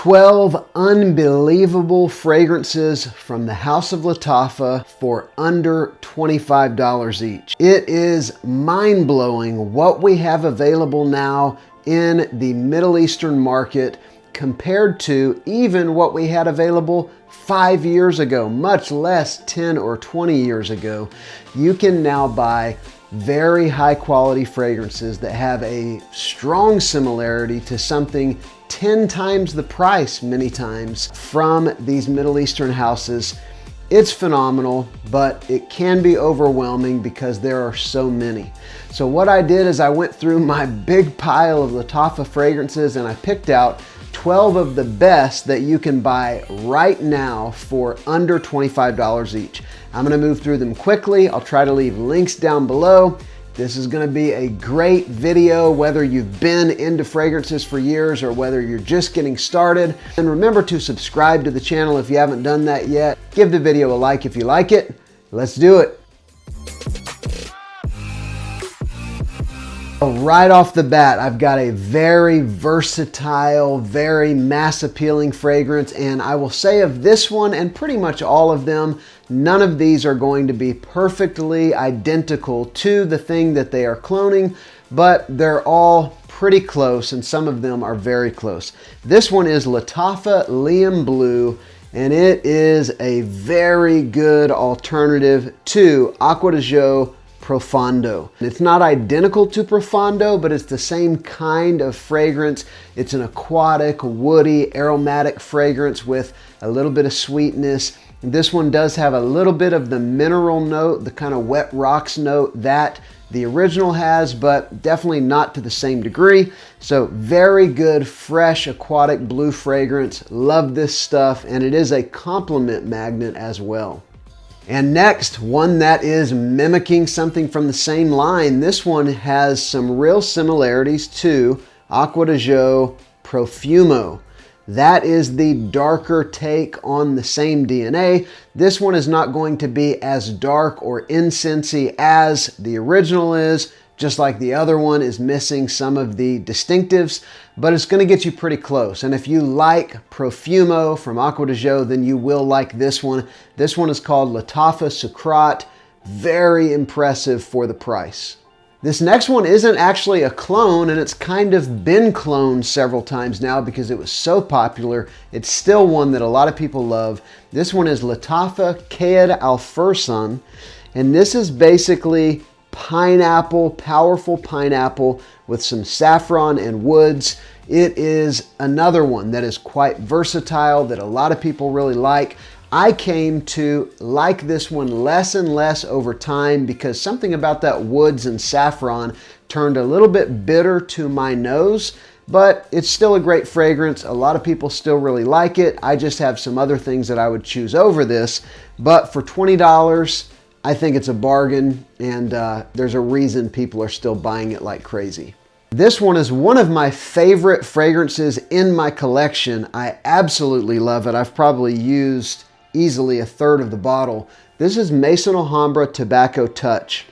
12 unbelievable fragrances from the House of Lattafa for under $25 each. It is mind-blowing what we have available now in the Middle Eastern market compared to even what we had available 5 years ago, much less 10 or 20 years ago. You can now buy very high quality fragrances that have a strong similarity to something 10 times the price many times from these Middle Eastern houses. It's phenomenal, but it can be overwhelming because there are so many. So what I did is I went through my big pile of Lattafa fragrances and I picked out 12 of the best that you can buy right now for under $25 each. I'm gonna move through them quickly. I'll try to leave links down below. This is gonna be a great video, whether you've been into fragrances for years or whether you're just getting started. And remember to subscribe to the channel if you haven't done that yet. Give the video a like if you like it. Let's do it. Right off the bat, I've got a very versatile, very mass appealing fragrance, and I will say of this one and pretty much all of them, none of these are going to be perfectly identical to the thing that they are cloning, but they're all pretty close and some of them are very close. This one is Lattafa Liam Blue, and it is a very good alternative to Acqua di Gio Profondo. It's not identical to Profondo, but it's the same kind of fragrance. It's an aquatic, woody, aromatic fragrance with a little bit of sweetness. This one does have a little bit of the mineral note, the kind of wet rocks note that the original has, but definitely not to the same degree. So very good, fresh, aquatic blue fragrance. Love this stuff, and it is a compliment magnet as well. And next, one that is mimicking something from the same line. This one has some real similarities to Acqua di Gio Profumo. That is the darker take on the same DNA. This one is not going to be as dark or incensey as the original is, just like the other one is missing some of the distinctives, but it's gonna get you pretty close. And if you like Profumo from Acqua di Gio, then you will like this one. This one is called Lattafa Sucrate. Very impressive for the price. This next one isn't actually a clone, and it's kind of been cloned several times now because it was so popular. It's still one that a lot of people love. This one is Lattafa Caed al Fursan, and this is basically pineapple, powerful pineapple with some saffron and woods. It is another one that is quite versatile that a lot of people really like. I came to like this one less and less over time because something about that woods and saffron turned a little bit bitter to my nose, but it's still a great fragrance. A lot of people still really like it. I just have some other things that I would choose over this, but for $20, I think it's a bargain, and there's a reason people are still buying it like crazy. This one is one of my favorite fragrances in my collection. I absolutely love it. I've probably used easily a third of the bottle. This is Maison Alhambra Tobacco Touch.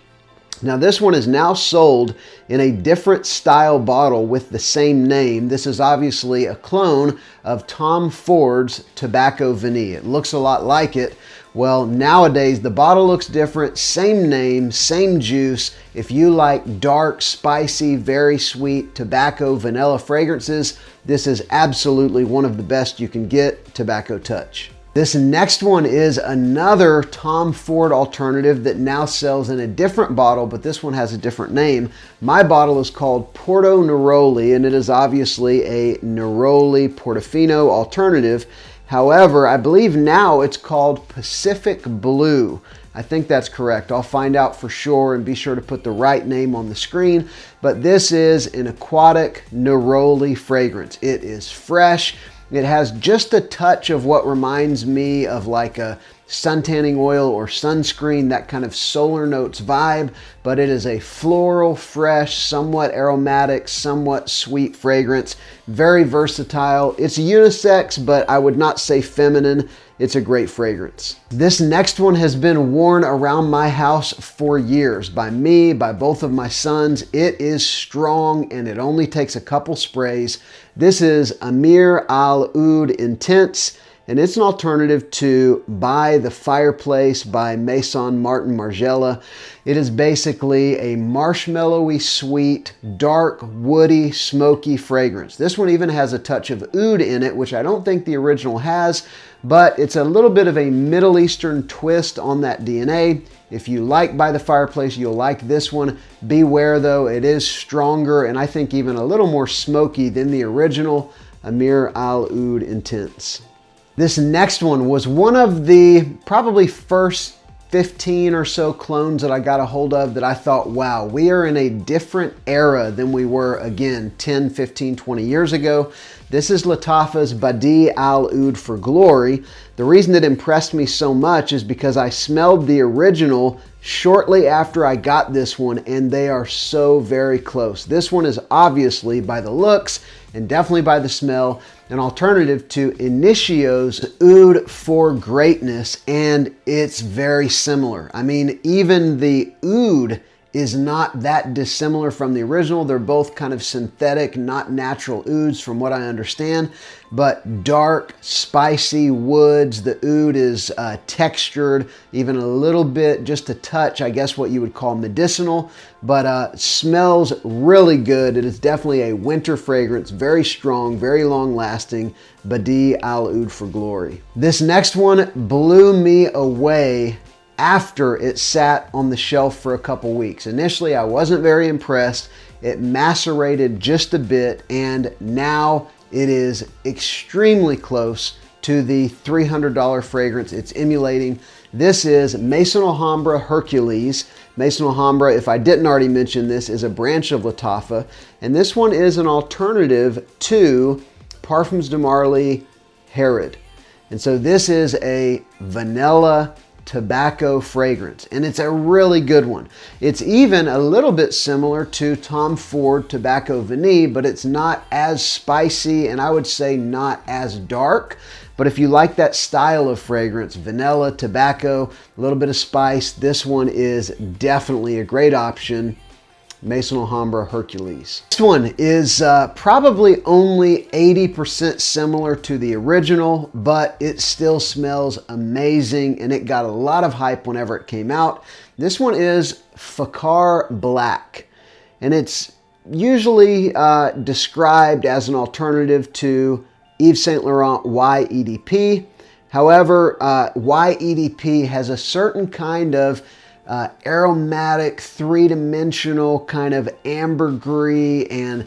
Now this one is now sold in a different style bottle with the same name. This is obviously a clone of Tom Ford's Tobacco Vanille. It looks a lot like it. Well, nowadays the bottle looks different, same name, same juice. If you like dark, spicy, very sweet tobacco vanilla fragrances, this is absolutely one of the best you can get, Tobacco Touch. This next one is another Tom Ford alternative that now sells in a different bottle, but this one has a different name. My bottle is called Porto Neroli, and it is obviously a Neroli Portofino alternative. However, I believe now it's called Pacific Blue. I think that's correct. I'll find out for sure and be sure to put the right name on the screen. But this is an aquatic Neroli fragrance. It is fresh. It has just a touch of what reminds me of like a suntanning oil or sunscreen, that kind of solar notes vibe, but it is a floral, fresh, somewhat aromatic, somewhat sweet fragrance. Very versatile. It's unisex, but I would not say feminine. It's a great fragrance. This next one has been worn around my house for years by me, by both of my sons. It is strong and it only takes a couple sprays. This is Amir Al Oud Intense, and it's an alternative to By the Fireplace by Maison Martin Margiela. It is basically a marshmallowy, sweet, dark, woody, smoky fragrance. This one even has a touch of oud in it, which I don't think the original has, but it's a little bit of a Middle Eastern twist on that DNA. If you like By the Fireplace, you'll like this one. Beware though, it is stronger and I think even a little more smoky than the original Amir Al Oud Intense. This next one was one of the probably first 15 or so clones that I got a hold of that I thought, wow, we are in a different era than we were, again, 10, 15, 20 years ago. This is Lattafa's Badi Al Oud for Glory. The reason it impressed me so much is because I smelled the original shortly after I got this one, and they are so very close. This one is obviously, by the looks and definitely by the smell, an alternative to Initio's Oud for Greatness, and it's very similar. I mean, even the oud is not that dissimilar from the original. They're both kind of synthetic, not natural ouds from what I understand, but dark, spicy woods. The oud is textured, even a little bit, just a touch, I guess what you would call medicinal, but smells really good. It is definitely a winter fragrance, very strong, very long lasting. Badi Al Oud for Glory. This next one blew me away after it sat on the shelf for a couple weeks. Initially, I wasn't very impressed. It macerated just a bit, and now it is extremely close to the $300 fragrance it's emulating. This is Maison Alhambra Hercules. Maison Alhambra, if I didn't already mention this, is a branch of Lattafa, and this one is an alternative to Parfums de Marly Herod. And so this is a vanilla tobacco fragrance, and it's a really good one. It's even a little bit similar to Tom Ford Tobacco Vanille, but it's not as spicy, and I would say not as dark. But if you like that style of fragrance, vanilla, tobacco, a little bit of spice, this one is definitely a great option. Maison Alhambra Hercules. This one is probably only 80% similar to the original, but it still smells amazing, and it got a lot of hype whenever it came out. This one is Fragbar Black, and it's usually described as an alternative to Yves Saint Laurent YEDP. However, YEDP has a certain kind of aromatic, three-dimensional kind of ambergris and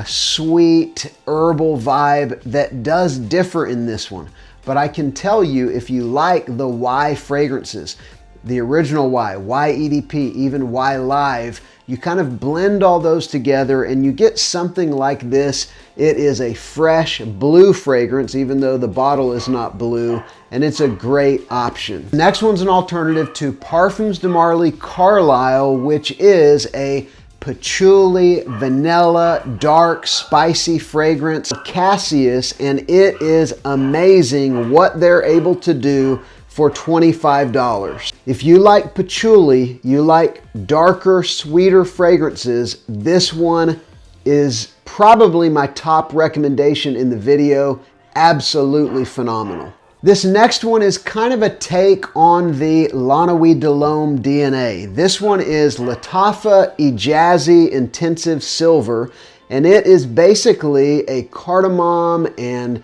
sweet herbal vibe that does differ in this one. But I can tell you, if you like the Y fragrances, the original Y, YEDP, even Y Live, you kind of blend all those together and you get something like this. It is a fresh blue fragrance, even though the bottle is not blue, and it's a great option. Next one's an alternative to Parfums de Marly Carlisle, which is a patchouli, vanilla, dark, spicy fragrance, Cassius, and it is amazing what they're able to do for $25. If you like patchouli, you like darker, sweeter fragrances, this one is probably my top recommendation in the video. Absolutely phenomenal. This next one is kind of a take on the La Nuit de l'Homme DNA. This one is Lattafa Ijazi Intensive Silver, and it is basically a cardamom and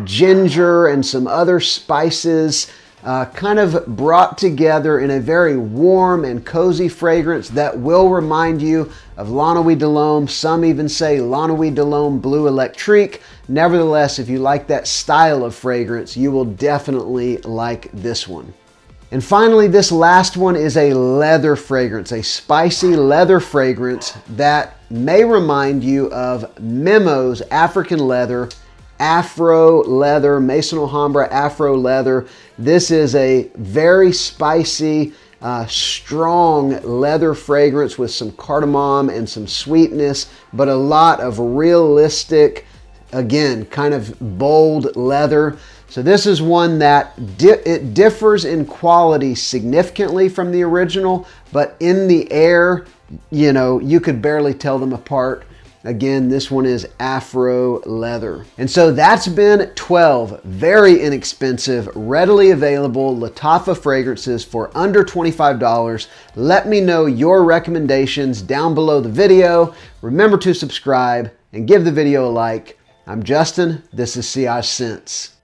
ginger and some other spices kind of brought together in a very warm and cozy fragrance that will remind you of La Nuit de l'Homme. Some even say La Nuit de l'Homme Bleu Electrique. Nevertheless, if you like that style of fragrance, you will definitely like this one. And finally, this last one is a leather fragrance, a spicy leather fragrance that may remind you of Memo's African leather. Afro leather, Maison Alhambra Afro leather. This is a very spicy, strong leather fragrance with some cardamom and some sweetness, but a lot of realistic, again, kind of bold leather. So this is one that it differs in quality significantly from the original, but in the air, you know, you could barely tell them apart. Again, this one is Afro leather. And so that's been 12 very inexpensive, readily available Lattafa fragrances for under $25. Let me know your recommendations down below the video. Remember to subscribe and give the video a like. I'm Justin. This is Sillage Scents.